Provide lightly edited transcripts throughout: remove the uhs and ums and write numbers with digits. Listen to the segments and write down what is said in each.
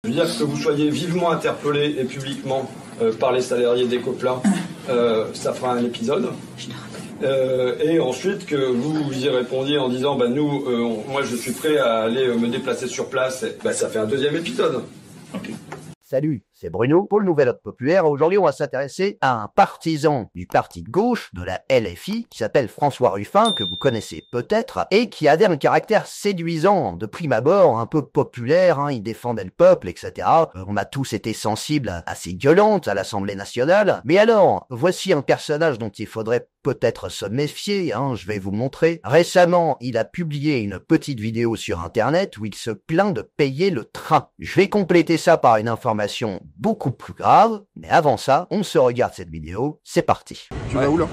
Je veux dire que vous soyez vivement interpellé et publiquement par les salariés d'Ecopla, ça fera un épisode. Et ensuite que vous y répondiez en disant moi je suis prêt à aller me déplacer sur place, ça fait un deuxième épisode. Okay. Salut, c'est Bruno pour le Nouvel Ordre Populaire. Aujourd'hui, on va s'intéresser à un partisan du parti de gauche, de la LFI, qui s'appelle François Ruffin, que vous connaissez peut-être, et qui avait un caractère séduisant, de prime abord, un peu populaire, il défendait le peuple, etc. On a tous été sensibles à ses gueulantes à l'Assemblée nationale. Mais alors, voici un personnage dont il faudrait peut-être se méfier, je vais vous montrer. Récemment, il a publié une petite vidéo sur Internet où il se plaint de payer le train. Je vais compléter ça par une information beaucoup plus grave, mais avant ça, on se regarde cette vidéo, c'est parti. Tu vas où là ?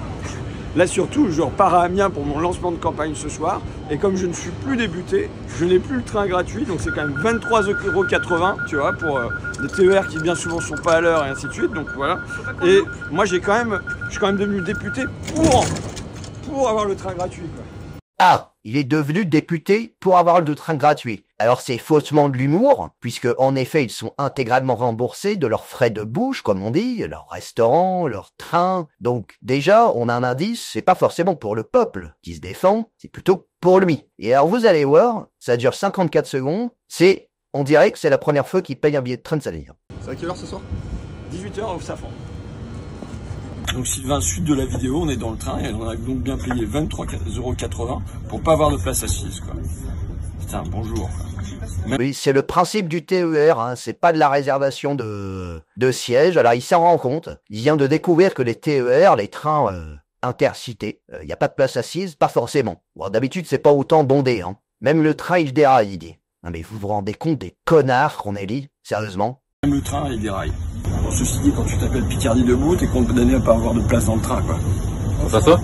Là surtout, je repars à Amiens pour mon lancement de campagne ce soir, et comme je ne suis plus débuté, je n'ai plus le train gratuit, donc c'est quand même 23,80 €, tu vois, pour des TER qui bien souvent sont pas à l'heure et ainsi de suite, donc voilà. Et moi je suis quand même devenu député pour avoir le train gratuit, quoi. Ah, il est devenu député pour avoir le train gratuit. Alors c'est faussement de l'humour, puisque en effet ils sont intégralement remboursés de leurs frais de bouche, comme on dit, leur restaurant, leur train. Donc déjà, on a un indice, c'est pas forcément pour le peuple qui se défend, c'est plutôt pour lui. Et alors vous allez voir, ça dure 54 secondes, on dirait que c'est la première fois qu'il paye un billet de train de sa vie. C'est à quelle heure ce soir ? 18 h au Safran. Donc Sylvain, suite de la vidéo, on est dans le train et on a donc bien payé 23,80 € pour pas avoir de place assise, quoi. Putain, bonjour. Oui, c'est le principe du TER, c'est pas de la réservation de sièges. Alors il s'en rend compte, il vient de découvrir que les TER, les trains intercités, il n'y a pas de place assise, pas forcément. Bon, d'habitude c'est pas autant bondé, Même le train il déraille, il dit. Non mais vous vous rendez compte des connards qu'on élit, sérieusement ? Même le train il déraille. Bon, ceci dit, quand tu t'appelles Picardie debout, t'es condamné à pas avoir de place dans le train, quoi. Ça toi ?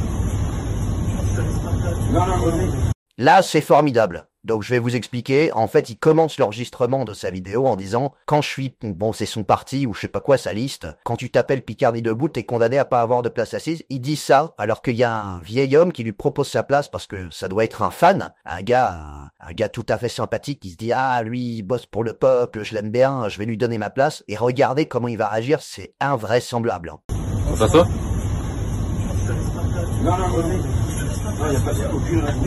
Là, c'est formidable. Donc, je vais vous expliquer. En fait, il commence l'enregistrement de sa vidéo en disant « Quand je suis... » Bon, c'est son parti ou je sais pas quoi, sa liste. « Quand tu t'appelles Picardie debout, t'es condamné à pas avoir de place assise. » Il dit ça alors qu'il y a un vieil homme qui lui propose sa place parce que ça doit être un fan. Un gars tout à fait sympathique qui se dit « Ah, lui, il bosse pour le peuple, je l'aime bien, je vais lui donner ma place. » Et regardez comment il va réagir, c'est invraisemblable. Ça toi ? Non, il n'y a aucune réponse.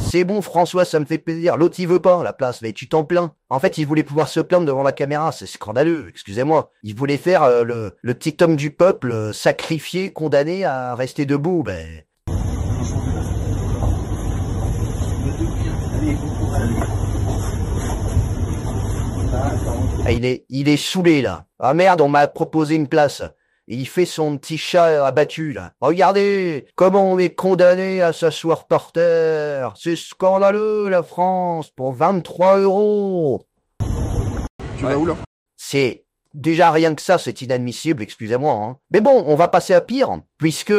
C'est bon François, ça me fait plaisir. L'autre il veut pas la place, mais tu t'en plains. En fait, il voulait pouvoir se plaindre devant la caméra, c'est scandaleux, excusez-moi. Il voulait faire le petit homme du peuple, sacrifié, condamné à rester debout, Ah, il est saoulé là. Ah merde, on m'a proposé une place. Et il fait son petit chat abattu, là. Regardez comment on est condamné à s'asseoir par terre. C'est scandaleux, la France, pour 23 €. Tu vas où, là ? C'est déjà rien que ça, c'est inadmissible, excusez-moi. Mais bon, on va passer à pire, puisque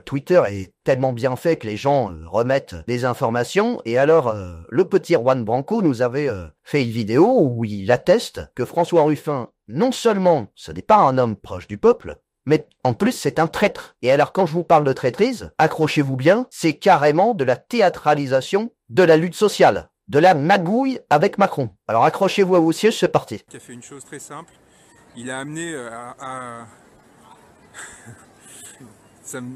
Twitter est tellement bien fait que les gens remettent des informations. Et alors, le petit Juan Branco nous avait fait une vidéo où il atteste que François Ruffin, non seulement ce n'est pas un homme proche du peuple, mais en plus c'est un traître. Et alors quand je vous parle de traîtrise, accrochez-vous bien, c'est carrément de la théâtralisation de la lutte sociale, de la magouille avec Macron. Alors accrochez-vous à vos sièges, c'est parti. Il a fait une chose très simple, il a amené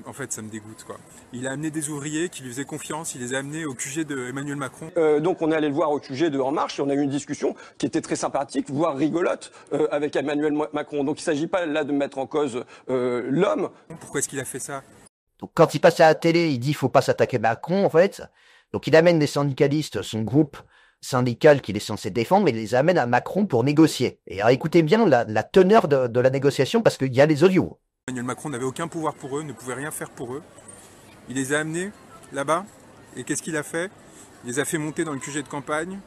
en fait, ça me dégoûte, quoi. Il a amené des ouvriers qui lui faisaient confiance, il les a amenés au QG de Emmanuel Macron. Donc on est allé le voir au QG de En Marche et on a eu une discussion qui était très sympathique, voire rigolote, avec Emmanuel Macron. Donc il ne s'agit pas là de mettre en cause l'homme. Pourquoi est-ce qu'il a fait ça ? Donc quand il passe à la télé, il dit faut pas s'attaquer à Macron, en fait. Donc il amène des syndicalistes, son groupe syndical qu'il est censé défendre, mais il les amène à Macron pour négocier. Et alors écoutez bien la teneur de la négociation parce qu'il y a les audios. Emmanuel Macron n'avait aucun pouvoir pour eux, ne pouvait rien faire pour eux. Il les a amenés là-bas, et qu'est-ce qu'il a fait ? Il les a fait monter dans le QG de campagne,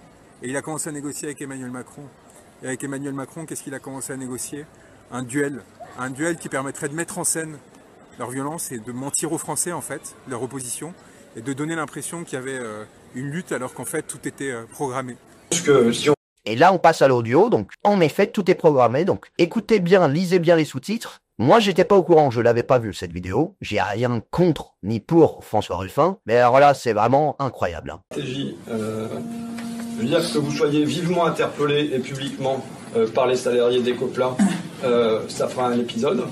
et il a commencé à négocier avec Emmanuel Macron. Et avec Emmanuel Macron, qu'est-ce qu'il a commencé à négocier ? Un duel qui permettrait de mettre en scène leur violence et de mentir aux Français, en fait, leur opposition, et de donner l'impression qu'il y avait une lutte alors qu'en fait tout était programmé. Et là on passe à l'audio, donc en effet tout est programmé, donc écoutez bien, lisez bien les sous-titres. Moi, j'étais pas au courant, je l'avais pas vu cette vidéo. J'ai rien contre ni pour François Ruffin, mais alors là, c'est vraiment incroyable. Stratégie Je veux dire que vous soyez vivement interpellé et publiquement par les salariés d'Ecopla, ça fera un épisode.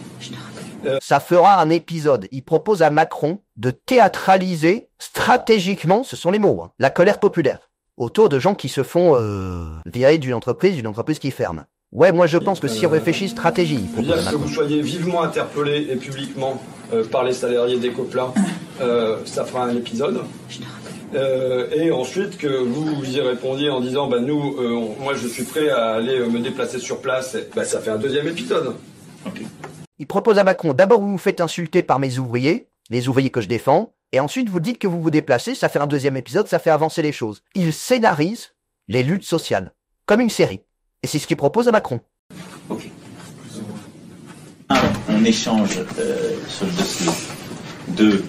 Ça fera un épisode. Il propose à Macron de théâtraliser stratégiquement, ce sont les mots, hein, la colère populaire autour de gens qui se font virer d'une entreprise qui ferme. Ouais, moi je pense que si on réfléchit stratégie, je veux dire que vous soyez vivement interpellé et publiquement par les salariés d'Ecopla, ça fera un épisode. Et ensuite que vous y répondiez en disant moi je suis prêt à aller me déplacer sur place, ça fait un deuxième épisode. Okay. Il propose à Macron, d'abord vous vous faites insulter par mes ouvriers, les ouvriers que je défends, et ensuite vous dites que vous vous déplacez, ça fait un deuxième épisode, ça fait avancer les choses. Il scénarise les luttes sociales, comme une série. Et c'est ce qu'il propose à Macron. Ok. On échange sur le dossier. 2,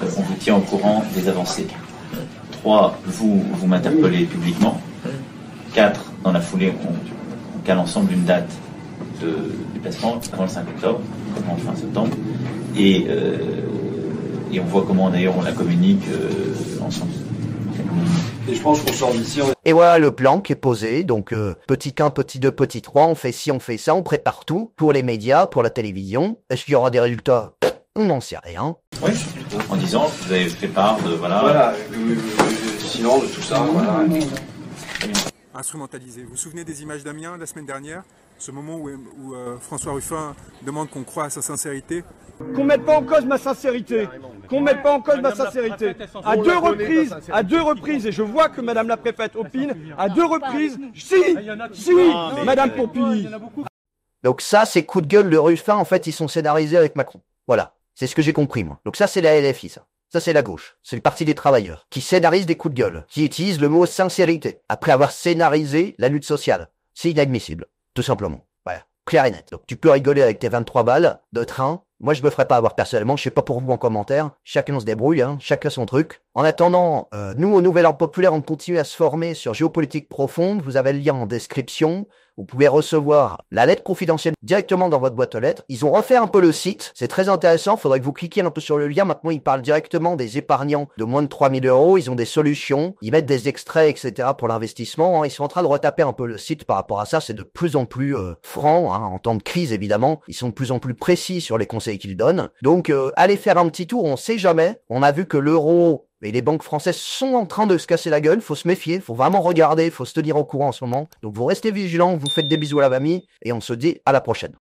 on vous tient au courant des avancées. 3, vous m'interpellez publiquement. 4, dans la foulée, on cale ensemble une date de déplacement avant le 5 octobre, comme fin septembre. Et on voit comment d'ailleurs on la communique ensemble. Et je pense qu'on sort d'ici. Et voilà le plan qui est posé. Donc, petit 1, petit 2, petit 3, on fait ci, on fait ça, on prépare tout pour les médias, pour la télévision. Est-ce qu'il y aura des résultats? On n'en sait rien. Oui, en disant que vous avez fait part de silence de tout ça. Voilà. Instrumentalisé. Vous vous souvenez des images d'Amiens la semaine dernière? Ce moment où François Ruffin demande qu'on croie à sa sincérité. Qu'on mette pas en cause ma sincérité. Qu'on mette pas en cause ma sincérité. À deux reprises, et je vois que Madame la préfète opine, à 2 reprises, si, Madame Pompili. Donc ça, ces coups de gueule de Ruffin, en fait, ils sont scénarisés avec Macron. Voilà, c'est ce que j'ai compris, moi. Donc ça, c'est la LFI, ça. Ça, c'est la gauche. C'est le parti des travailleurs, qui scénarise des coups de gueule, qui utilise le mot sincérité, après avoir scénarisé la lutte sociale. C'est inadmissible, tout simplement. Voilà, clair et net. Donc tu peux rigoler avec tes 23 balles de train. Moi, je me ferai pas avoir personnellement, je sais pas pour vous en commentaire. Chacun se débrouille, hein, chacun son truc. En attendant, nous, au Nouvel Ordre Populaire, on continue à se former sur Géopolitique Profonde. Vous avez le lien en description. Vous pouvez recevoir la lettre confidentielle directement dans votre boîte aux lettres. Ils ont refait un peu le site. C'est très intéressant. Faudrait que vous cliquiez un peu sur le lien. Maintenant, ils parlent directement des épargnants de moins de 3000 €. Ils ont des solutions. Ils mettent des extraits, etc. pour l'investissement. Ils sont en train de retaper un peu le site par rapport à ça. C'est de plus en plus franc, hein, en temps de crise, évidemment. Ils sont de plus en plus précis sur les conseils qu'ils donnent. Donc, allez faire un petit tour. On sait jamais. On a vu que l'euro et les banques françaises sont en train de se casser la gueule, faut se méfier, faut vraiment regarder, faut se tenir au courant en ce moment. Donc vous restez vigilants, vous faites des bisous à la famille, et on se dit à la prochaine.